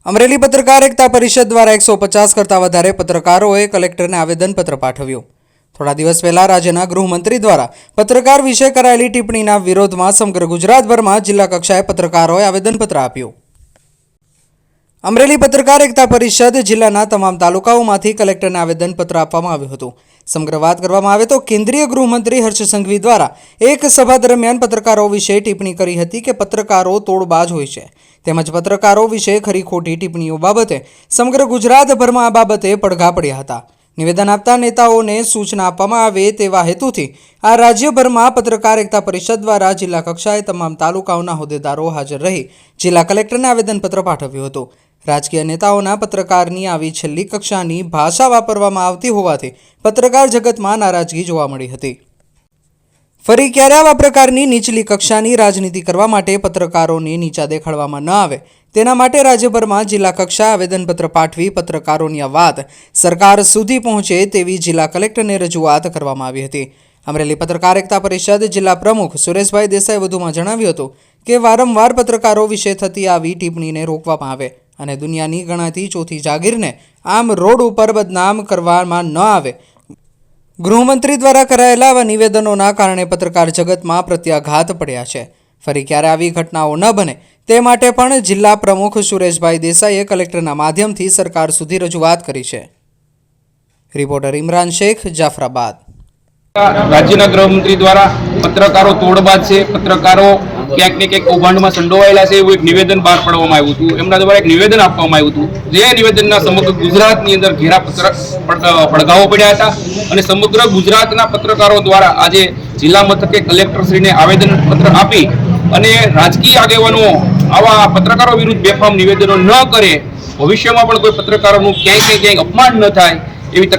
અમરેલી પત્રકાર એકતા પરિષદ દ્વારા 150 કરતાં વધારે પત્રકારોએ કલેક્ટરને આવેદનપત્ર પાઠવ્યું। થોડા દિવસ પહેલા રાજ્યના ગૃહમંત્રી દ્વારા પત્રકાર વિશે કરાયેલી ટિપ્પણીના વિરોધમાં સમગ્ર ગુજરાતભરમાં જિલ્લા કક્ષાએ પત્રકારોએ આવેદનપત્ર આપ્યું। અમરેલી પત્રકાર એકતા પરિષદ જિલ્લાના તમામ તાલુકાઓમાંથી કલેક્ટરને આવેદનપત્ર આપવામાં આવ્યું હતું। સમગ્ર વાત કરવામાં આવે તો કેન્દ્રીય ગૃહમંત્રી હર્ષ સંઘવી દ્વારા એક સભા દરમિયાન પત્રકારો વિશે ટિપ્પણી કરી હતી કે પત્રકારો તોડબાજ હોય છે, તેમજ પત્રકારો વિશે ખરી ખોટી ટિપ્પણીઓ બાબતે સમગ્ર ગુજરાતભરમાં આ બાબતે પડઘા પડ્યા હતા। નિવેદન આપતા નેતાઓને સૂચના આપવામાં આવે તેવા હેતુથી આ રાજ્યભરમાં પત્રકાર એકતા પરિષદ દ્વારા જિલ્લા કક્ષાએ તમામ તાલુકાઓના હોદ્દેદારો હાજર રહી જિલ્લા કલેક્ટરને આવેદનપત્ર પાઠવ્યું હતું। રાજકીય નેતાઓના પત્રકારની આવી છેલ્લી કક્ષાની ભાષા વાપરવામાં આવતી હોવાથી પત્રકાર જગતમાં નારાજગી જોવા મળી હતી। ફરી ક્યારે આવા પ્રકારની નીચલી કક્ષાની રાજનીતિ કરવા માટે પત્રકારોને નીચા દેખાડવામાં ન આવે તેના માટે રાજ્યભરમાં જિલ્લા કક્ષાએ આવેદનપત્ર પાઠવી પત્રકારોની આ વાત સરકાર સુધી પહોંચે તેવી જિલ્લા કલેક્ટરને રજૂઆત કરવામાં આવી હતી। અમરેલી પત્રકાર એકતા પરિષદ જિલ્લા પ્રમુખ સુરેશભાઈ દેસાઈએ વધુમાં જણાવ્યું હતું કે વારંવાર પત્રકારો વિશે થતી આવી ટિપ્પણીને રોકવામાં આવે અને દુનિયાની ગણાતી ચોથી જાગીરને આમ રોડ ઉપર બદનામ કરવામાં ન આવે। ગૃહમંત્રી દ્વારા કરાયેલા આવા નિવેદનોના કારણે પત્રકાર જગતમાં પ્રત્યાઘાત પડ્યા છે। ફરી ક્યારે આવી ઘટનાઓ ન બને તે માટે પણ જિલ્લા પ્રમુખ સુરેશભાઈ દેસાઈએ કલેક્ટરના માધ્યમથી સરકાર સુધી રજૂઆત કરી છે। રિપોર્ટર ઇમરાન શેખ, જાફરાબાદ। રાજ્યના ગૃહમંત્રી દ્વારા પત્રકારો તોડબાજ છે, પત્રકારો ક્યાંક ને ક્યાંક કૌભાંડમાં સંડોવાયેલા છે એવું એક નિવેદન બહાર પાડવામાં આવ્યું હતું। એમના દ્વારા એક નિવેદન આપવામાં આવ્યું હતું, જે નિવેદનના સમગ્ર ગુજરાતની અંદર ઘેરા પડઘાઓ પડ્યા હતા અને સમગ્ર ગુજરાતના પત્રકારો દ્વારા આજે જિલ્લા મથકે કલેક્ટરશ્રીને આવેદનપત્ર આપી અને રાજકીય આગેવાનો આવા પત્રકારો વિરુદ્ધ બેફામ નિવેદનો ન કરે, ભવિષ્યમાં પણ કોઈ પત્રકારોનું ક્યાંય અપમાન ન થાય એવી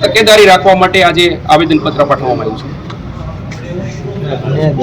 તકેદારી રાખવા માટે આજે આવેદનપત્ર પાઠવવામાં આવ્યું છે।